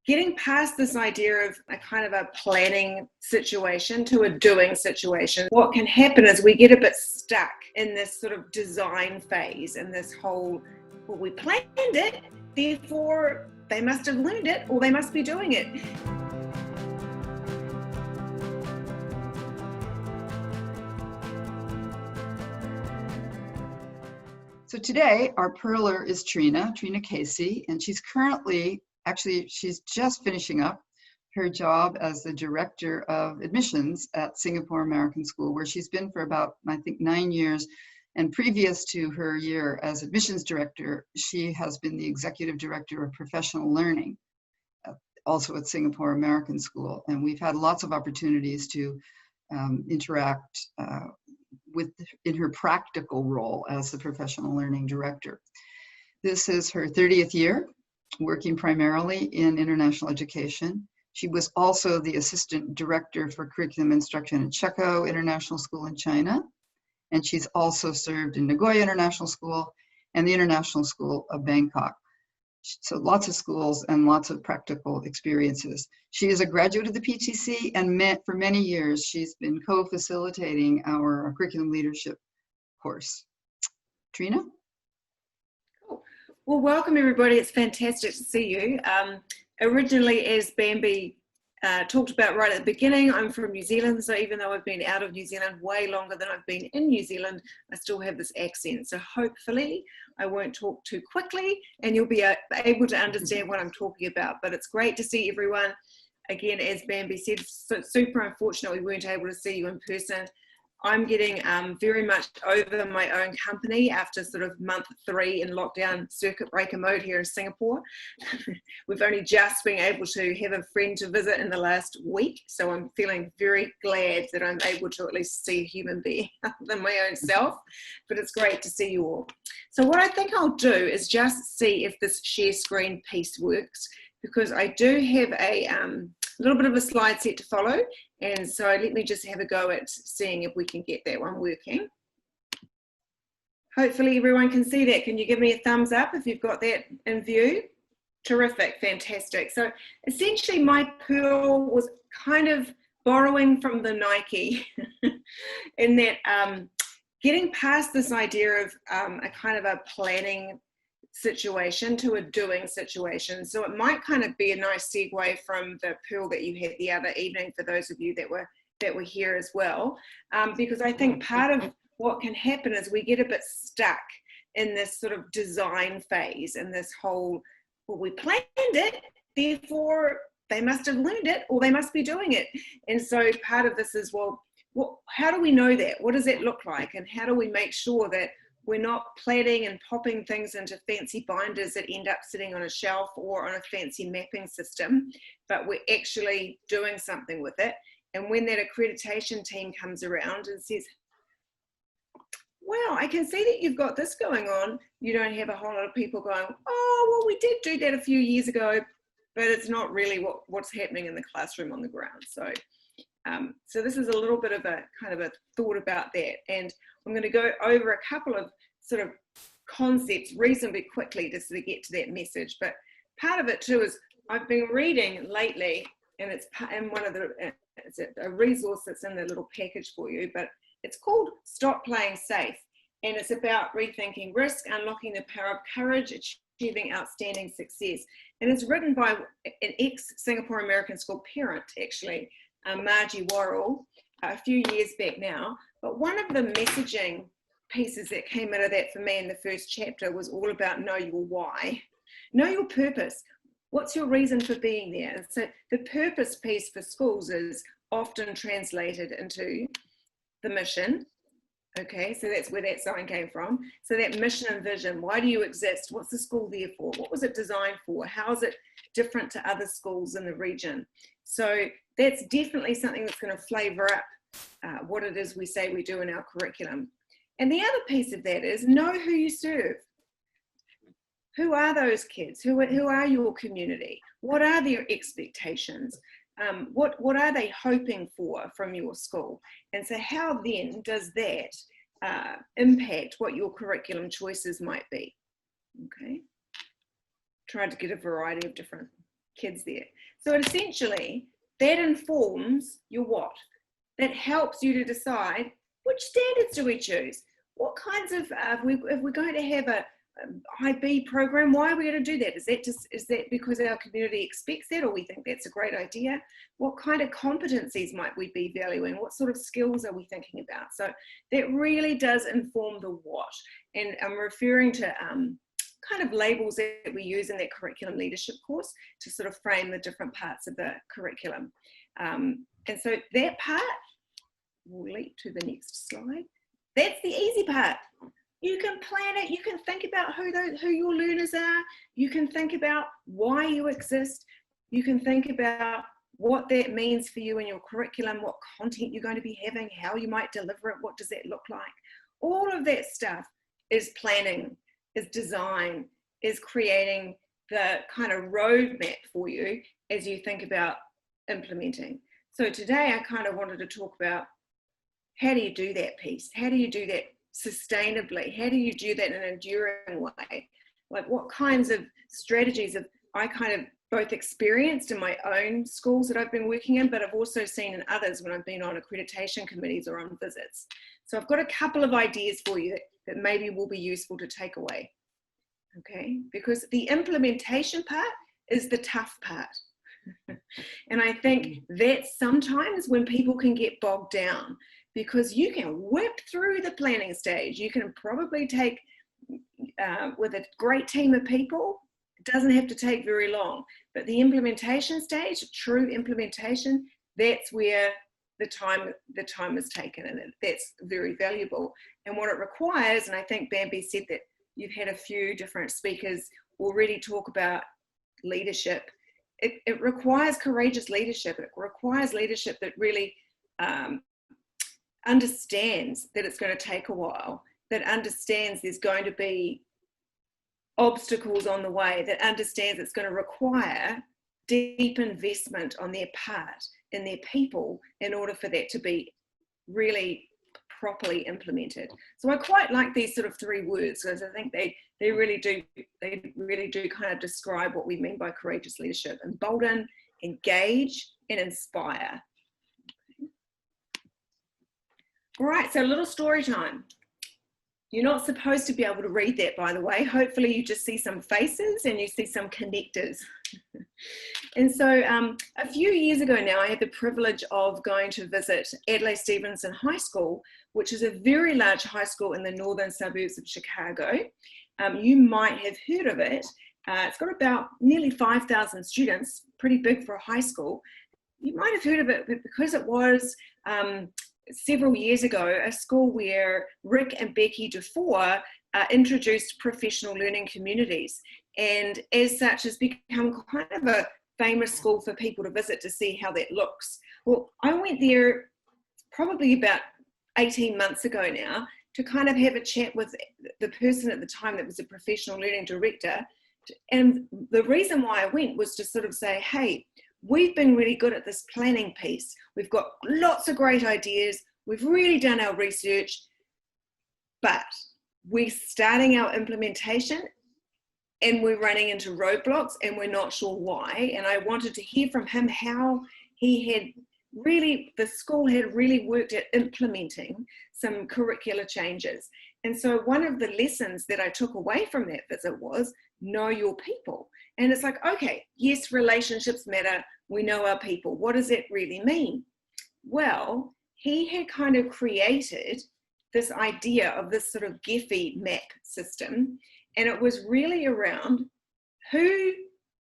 getting past this idea of a kind of a planning situation to a doing situation. What can happen is we get a bit stuck in this sort of design phase and this whole, well, we planned it, therefore they must have learned it or they must be doing it. So today our pearler is Treena Casey, and she's she's just finishing up her job as the Director of Admissions at Singapore American School, where she's been for about, I think, 9 years. And previous to her year as Admissions Director, she has been the Executive Director of Professional Learning, also at Singapore American School. And we've had lots of opportunities to interact in her practical role as the Professional Learning Director. This is her 30th year working primarily in international education. She was also the Assistant Director for Curriculum Instruction at Checo International School in China, and she's also served in Nagoya International School and the International School of Bangkok. So lots of schools and lots of practical experiences. She is a graduate of the PTC, and for many years she's been co-facilitating our curriculum leadership course. Treena? Cool. Well, welcome everybody. It's fantastic to see you. Originally, as Bambi talked about right at the beginning, I'm from New Zealand, so even though I've been out of New Zealand way longer than I've been in New Zealand, I still have this accent. So hopefully I won't talk too quickly and you'll be able to understand what I'm talking about. But it's great to see everyone. Again, as Bambi said, so super unfortunate we weren't able to see you in person. I'm getting very much over my own company after sort of month 3 in lockdown circuit breaker mode here in Singapore. We've only just been able to have a friend to visit in the last week, so I'm feeling very glad that I'm able to at least see a human being other than my own self, but it's great to see you all. So what I think I'll do is just see if this share screen piece works, because I do have a little bit of a slide set to follow, and so let me just have a go at seeing if we can get that one working. Hopefully everyone can see that. Can you give me a thumbs up if you've got that in view? Terrific, fantastic. So essentially my pearl was kind of borrowing from the Nike in that getting past this idea of a kind of a planning situation to a doing situation. So it might kind of be a nice segue from the pearl that you had the other evening for those of you that were here as well, because I think part of what can happen is we get a bit stuck in this sort of design phase and this whole, well, we planned it, therefore they must have learned it or they must be doing it. And so part of this is, well, how do we know that? What does that look like? And how do we make sure that we're not planning and popping things into fancy binders that end up sitting on a shelf or on a fancy mapping system, but we're actually doing something with it. And when that accreditation team comes around and says, wow, I can see that you've got this going on, you don't have a whole lot of people going, oh, well, we did do that a few years ago, but it's not really what's happening in the classroom on the ground. So this is a little bit of a kind of a thought about that. And I'm going to go over a couple of sort of concepts reasonably quickly just to get to that message. But part of it too is I've been reading lately, and it's in one of it's a resource that's in the little package for you, but it's called Stop Playing Safe. And it's about rethinking risk, unlocking the power of courage, achieving outstanding success. And it's written by an ex-Singapore American School parent, actually, Margie Worrell, a few years back now. But one of the messaging pieces that came out of that for me in the first chapter was all about know your why. Know your purpose. What's your reason for being there? And so the purpose piece for schools is often translated into the mission. Okay, so that's where that sign came from. So that mission and vision, why do you exist? What's the school there for? What was it designed for? How is it different to other schools in the region? So that's definitely something that's going to flavor up what it is we say we do in our curriculum. And the other piece of that is know who you serve. Who are those kids? Who are your community? What are their expectations? What are they hoping for from your school? And so how then does that impact what your curriculum choices might be? Okay. Tried to get a variety of different kids there. So essentially, that informs your what. That helps you to decide which standards do we choose? What kinds of, if we're going to have a IB program, why are we going to do that? Is that because our community expects that, or we think that's a great idea? What kind of competencies might we be valuing? What sort of skills are we thinking about? So that really does inform the what. And I'm referring to kind of labels that we use in that curriculum leadership course to sort of frame the different parts of the curriculum. And so that part, we'll leap to the next slide. That's the easy part. You can plan it, you can think about who your learners are, you can think about why you exist, you can think about what that means for you in your curriculum, what content you're going to be having, how you might deliver it, what does that look like. All of that stuff is planning, is design, is creating the kind of roadmap for you as you think about implementing. So today I kind of wanted to talk about how do you do that piece? How do you do that sustainably? How do you do that in an enduring way? Like what kinds of strategies have I kind of both experienced in my own schools that I've been working in, but I've also seen in others when I've been on accreditation committees or on visits. So I've got a couple of ideas for you that maybe will be useful to take away. Okay, because the implementation part is the tough part. And I think that's sometimes when people can get bogged down, because you can whip through the planning stage. You can probably take, with a great team of people, it doesn't have to take very long. But the implementation stage, true implementation, that's where the time is taken, and that's very valuable. And what it requires, and I think Bambi said that you've had a few different speakers already talk about leadership. It requires courageous leadership. It requires leadership that really understands that it's going to take a while, that understands there's going to be obstacles on the way, that understands it's going to require deep investment on their part in their people in order for that to be really properly implemented. So I quite like these sort of three words, because I think they really do kind of describe what we mean by courageous leadership: embolden, engage, and inspire. All right, so a little story time. You're not supposed to be able to read that, by the way. Hopefully you just see some faces and you see some connectors. And so a few years ago now, I had the privilege of going to visit Adlai Stevenson High School, which is a very large high school in the northern suburbs of Chicago. You might have heard of it. It's got about nearly 5,000 students, pretty big for a high school. You might have heard of it because it was several years ago a school where Rick and Becky Dufour introduced professional learning communities, and as such has become kind of a famous school for people to visit to see how that looks. Well, I went there probably about 18 months ago now to kind of have a chat with the person at the time that was a professional learning director. And the reason why I went was to sort of say, hey, we've been really good at this planning piece. We've got lots of great ideas. We've really done our research, but we're starting our implementation and we're running into roadblocks and we're not sure why. And I wanted to hear from him how he had really, the school had really worked at implementing some curricular changes. And so one of the lessons that I took away from that visit was know your people. And it's like, okay, yes, relationships matter. We know our people. What does it really mean? Well, he had kind of created this idea of this sort of Gephi map system. And it was really around who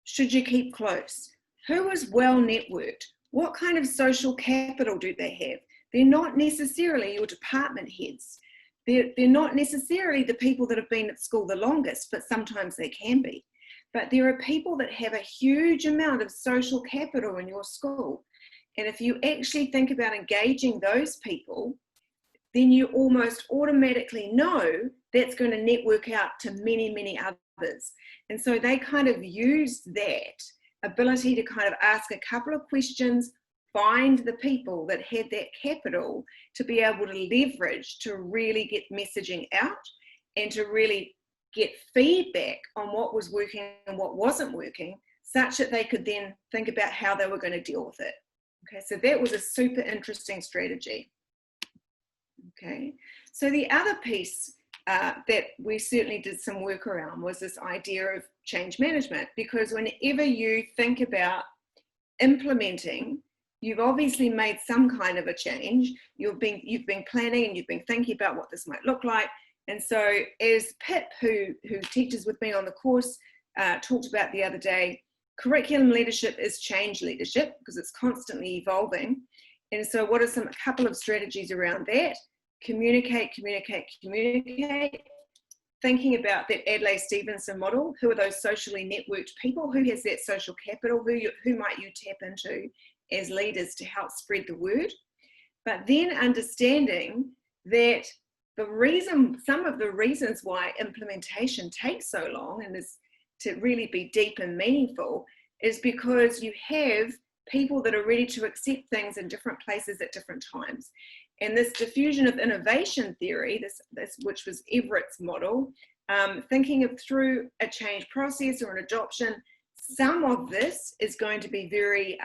should you keep close? Who is well networked? What kind of social capital do they have? They're not necessarily your department heads. They're not necessarily the people that have been at school the longest, but sometimes they can be. But there are people that have a huge amount of social capital in your school. And if you actually think about engaging those people, then you almost automatically know that's going to network out to many, many others. And so they kind of used that ability to kind of ask a couple of questions, find the people that had that capital to be able to leverage to really get messaging out and to really get feedback on what was working and what wasn't working, such that they could then think about how they were going to deal with it. Okay, so that was a super interesting strategy. Okay, so the other piece that we certainly did some work around was this idea of change management, because whenever you think about implementing, you've obviously made some kind of a change. You've been planning and you've been thinking about what this might look like. And so as Pip, who teaches with me on the course, talked about the other day, curriculum leadership is change leadership because it's constantly evolving. And so what are a couple of strategies around that? Communicate, communicate, communicate. Thinking about that Adlai-Stevenson model, who are those socially networked people? Who has that social capital? Who might you tap into as leaders to help spread the word? But then understanding that some of the reasons why implementation takes so long and is to really be deep and meaningful is because you have people that are ready to accept things in different places at different times. And this diffusion of innovation theory, which was Everett's model, thinking of through a change process or an adoption, some of this is going to be very,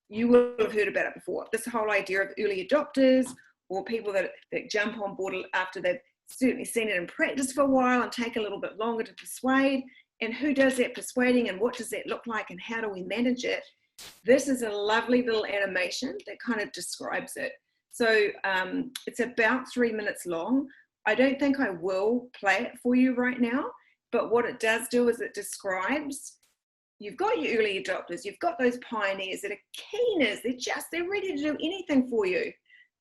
you will have heard about it before, this whole idea of early adopters or people that jump on board after they've certainly seen it in practice for a while and take a little bit longer to persuade. And who does that persuading and what does that look like and how do we manage it? This is a lovely little animation that kind of describes it. So it's about 3 minutes long. I don't think I will play it for you right now, but what it does do is it describes, you've got your early adopters, you've got those pioneers that are keeners, they're ready to do anything for you,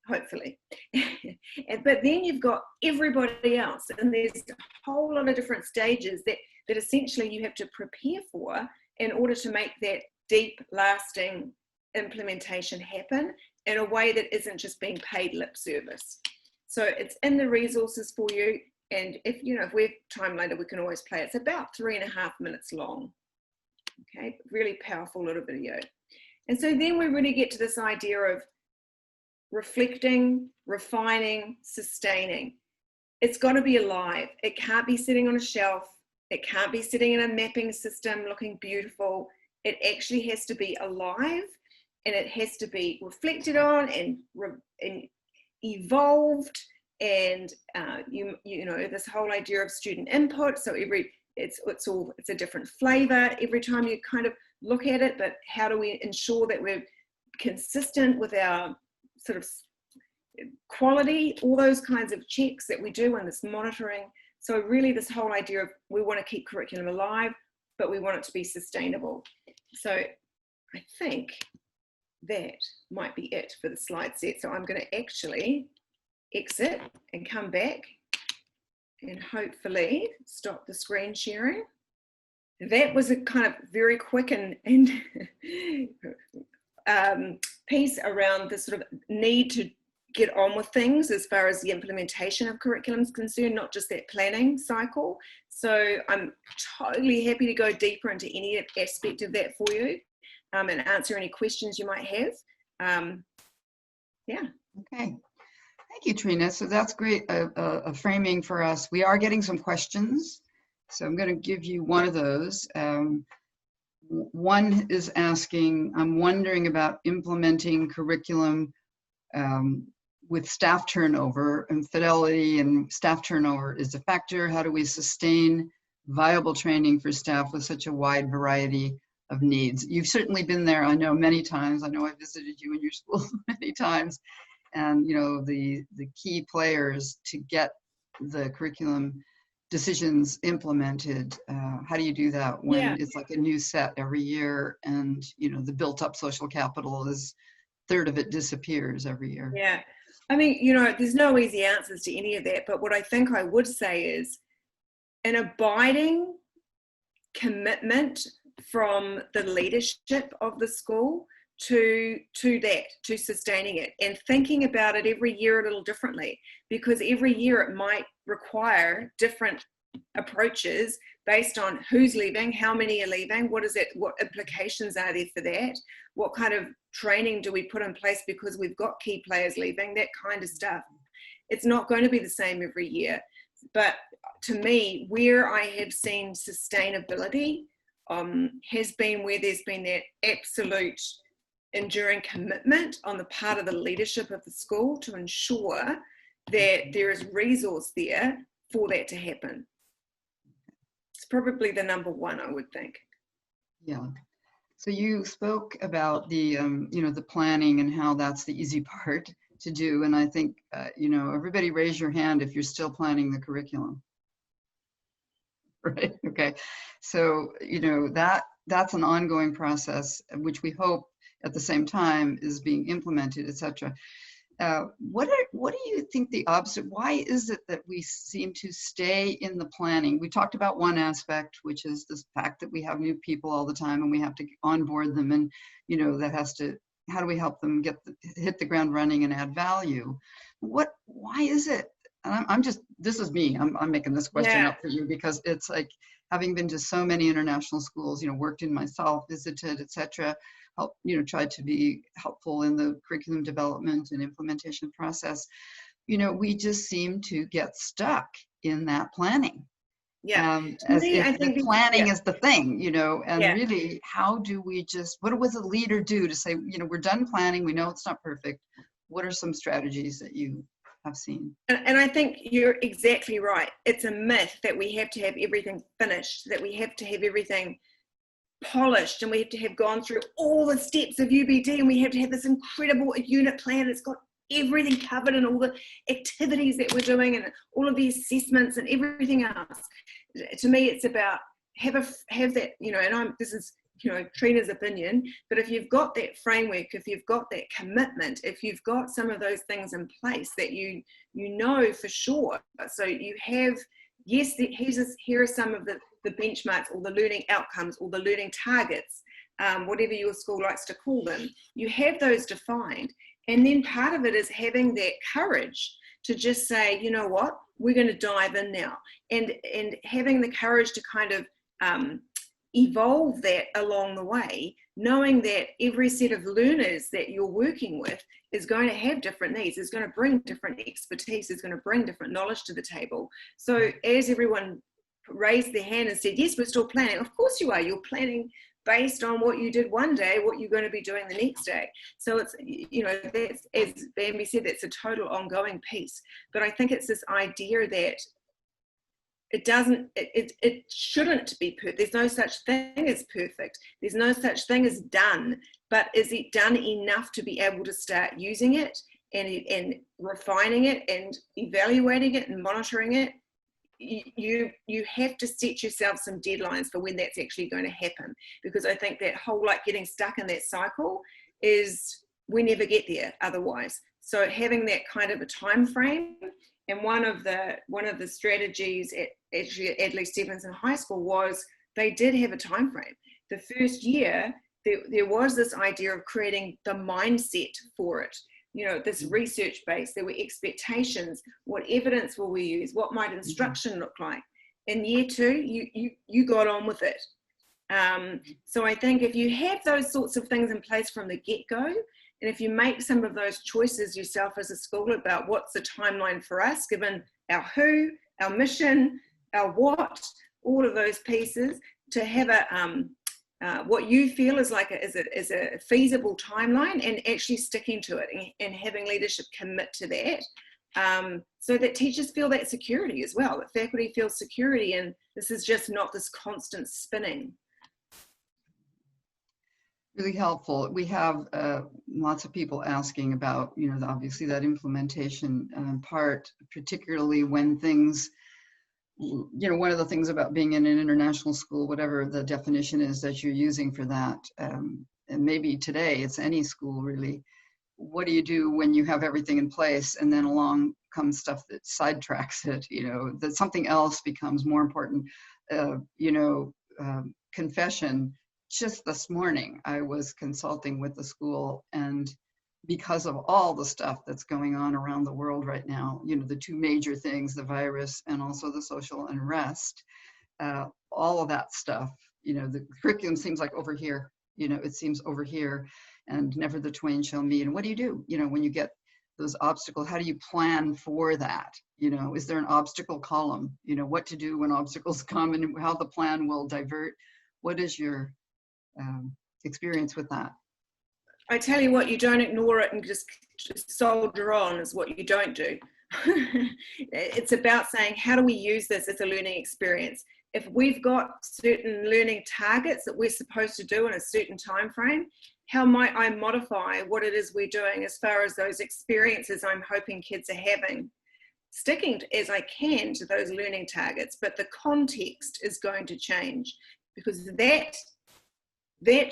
hopefully. But then you've got everybody else, and there's a whole lot of different stages that essentially you have to prepare for in order to make that deep, lasting implementation happen in a way that isn't just being paid lip service. So it's in the resources for you. And if we have time later, we can always play. It's about 3.5 minutes long. Okay, really powerful little video. And so then we really get to this idea of reflecting, refining, sustaining. It's got to be alive. It can't be sitting on a shelf. It can't be sitting in a mapping system looking beautiful. It actually has to be alive, and it has to be reflected on and evolved, and this whole idea of student input. So it's a different flavor every time you kind of look at it, but how do we ensure that we're consistent with our sort of quality, all those kinds of checks that we do in this monitoring. So really this whole idea of we want to keep curriculum alive, but we want it to be sustainable. So I think that might be it for the slide set. So I'm going to actually exit and come back and hopefully stop the screen sharing. That was a kind of very quick and piece around the sort of need to get on with things as far as the implementation of curriculum is concerned, not just that planning cycle. So I'm totally happy to go deeper into any aspect of that for you and answer any questions you might have. Yeah. Okay. Thank you, Treena. So that's great, a framing for us. We are getting some questions. So I'm going to give you one of those. One is asking, I'm wondering about implementing curriculum with staff turnover, and fidelity and staff turnover is a factor. How do we sustain viable training for staff with such a wide variety of needs? You've certainly been there, I know, many times. I know I visited you in your school many times. And the key players to get the curriculum decisions implemented, how do you do that when it's like a new set every year, and the built up social capital is third of it disappears every year? Yeah, I mean, there's no easy answers to any of that, but what I think I would say is an abiding commitment from the leadership of the school to sustaining it, and thinking about it every year a little differently, because every year it might require different approaches based on who's leaving, how many are leaving, what implications are there for that, what kind of training do we put in place because we've got key players leaving, that kind of stuff. It's not going to be the same every year, but to me, where I have seen sustainability has been where there's been that absolute enduring commitment on the part of the leadership of the school to ensure that there is resource there for that to happen. It's probably the number one, I would think. Yeah. So you spoke about the, the planning and how that's the easy part to do. And I think, everybody raise your hand if you're still planning the curriculum. Right. Okay. So, that's an ongoing process, which we hope at the same time is being implemented, et cetera. What do you think the opposite? Why is it that we seem to stay in the planning? We talked about one aspect, which is this fact that we have new people all the time and we have to onboard them, and that has to. How do we help them hit the ground running and add value? Why is it? And I'm just, this is me. I'm making this question up for you because it's like, having been to so many international schools, worked in myself, visited, et cetera, help, tried to be helpful in the curriculum development and implementation process. We just seem to get stuck in that planning. As if the planning is the thing, and really, how do we what does a leader do to say, we're done planning, we know it's not perfect. What are some strategies that you have seen? And I think you're exactly right. It's a myth that we have to have everything finished, that we have to have everything polished, and we have to have gone through all the steps of UBD, and we have to have this incredible unit plan. It's got everything covered and all the activities that we're doing and all of the assessments and everything else. To me, it's about have that, and this is, Treena's opinion, but if you've got that framework, if you've got that commitment, if you've got some of those things in place that you know for sure, so you have, yes, here are some of the benchmarks or the learning outcomes or the learning targets, whatever your school likes to call them, you have those defined. And then part of it is having that courage to just say, you know what, we're going to dive in now, and having the courage to kind of evolve that along the way, knowing that every set of learners that you're working with is going to have different needs, is going to bring different expertise, is going to bring different knowledge to the table. So as everyone raised their hand and said, yes, we're still planning, of course you are. You're planning based on what you did one day, what you're going to be doing the next day. So it's, that's, as Bambi said, that's a total ongoing piece. But I think it's this idea that it shouldn't be perfect. There's no such thing as perfect. There's no such thing as done, but is it done enough to be able to start using it and refining it and evaluating it and monitoring it? You have to set yourself some deadlines for when that's actually going to happen, because I think that whole getting stuck in that cycle is we never get there otherwise. So having that kind of a time frame, and one of the strategies at Adley Stevenson High School was they did have a time frame. The first year there was this idea of creating the mindset for it. This research base, there were expectations. What evidence will we use? What might instruction look like? In year two, you got on with it. So I think if you have those sorts of things in place from the get-go, and if you make some of those choices yourself as a school about what's the timeline for us, given our who, our mission, our what, all of those pieces, to have what you feel is a feasible timeline, and actually sticking to it and having leadership commit to that, so that teachers feel that security as well, that faculty feels security, and this is just not this constant spinning. Really helpful. We have lots of people asking about, obviously that implementation part, particularly when things, one of the things about being in an international school, whatever the definition is that you're using for that, and maybe today it's any school really, what do you do when you have everything in place and then along comes stuff that sidetracks it, that something else becomes more important, confession. Just this morning, I was consulting with the school, and because of all the stuff that's going on around the world right now, the two major things, the virus and also the social unrest, all of that stuff, the curriculum seems like over here, it seems over here, and never the twain shall meet. And what do you do, when you get those obstacles? How do you plan for that? Is there an obstacle column? What to do when obstacles come and how the plan will divert What is your experience with that? I tell you what, you don't ignore it and just soldier on is what you don't do. It's about saying, how do we use this as a learning experience? If we've got certain learning targets that we're supposed to do in a certain time frame, how might I modify what it is we're doing as far as those experiences I'm hoping kids are having? Sticking as I can to those learning targets, but the context is going to change, because that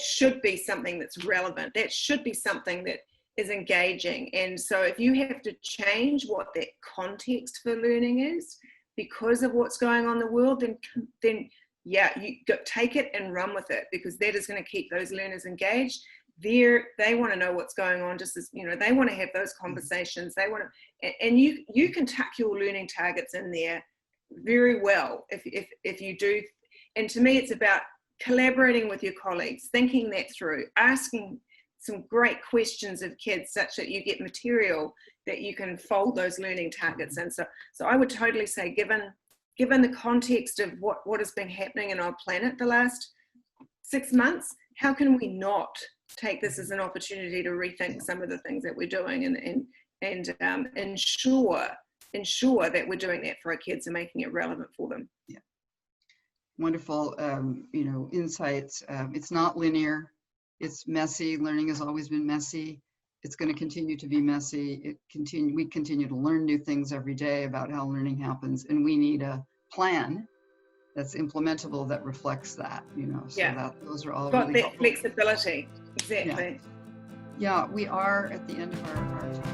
should be something that's relevant. That should be something that is engaging. And so if you have to change what that context for learning is because of what's going on in the world, then yeah, you take it and run with it, because that is going to keep those learners engaged. They want to know what's going on, just as, you know, they want to have those conversations. They want to, and you can tuck your learning targets in there very well if you do. And to me, it's about collaborating with your colleagues, thinking that through, asking some great questions of kids such that you get material that you can fold those learning targets in. So I would totally say, given the context of what has been happening in our planet the last 6 months, how can we not take this as an opportunity to rethink some of the things that we're doing and ensure that we're doing that for our kids and making it relevant for them. Yeah. Wonderful, you know, insights. It's not linear. It's messy. Learning has always been messy. It's going to continue to be messy. We continue to learn new things every day about how learning happens, and we need a plan that's implementable that reflects that, you know, so that those are all got really that helpful. flexibility. Exactly. Yeah, we are at the end of our time.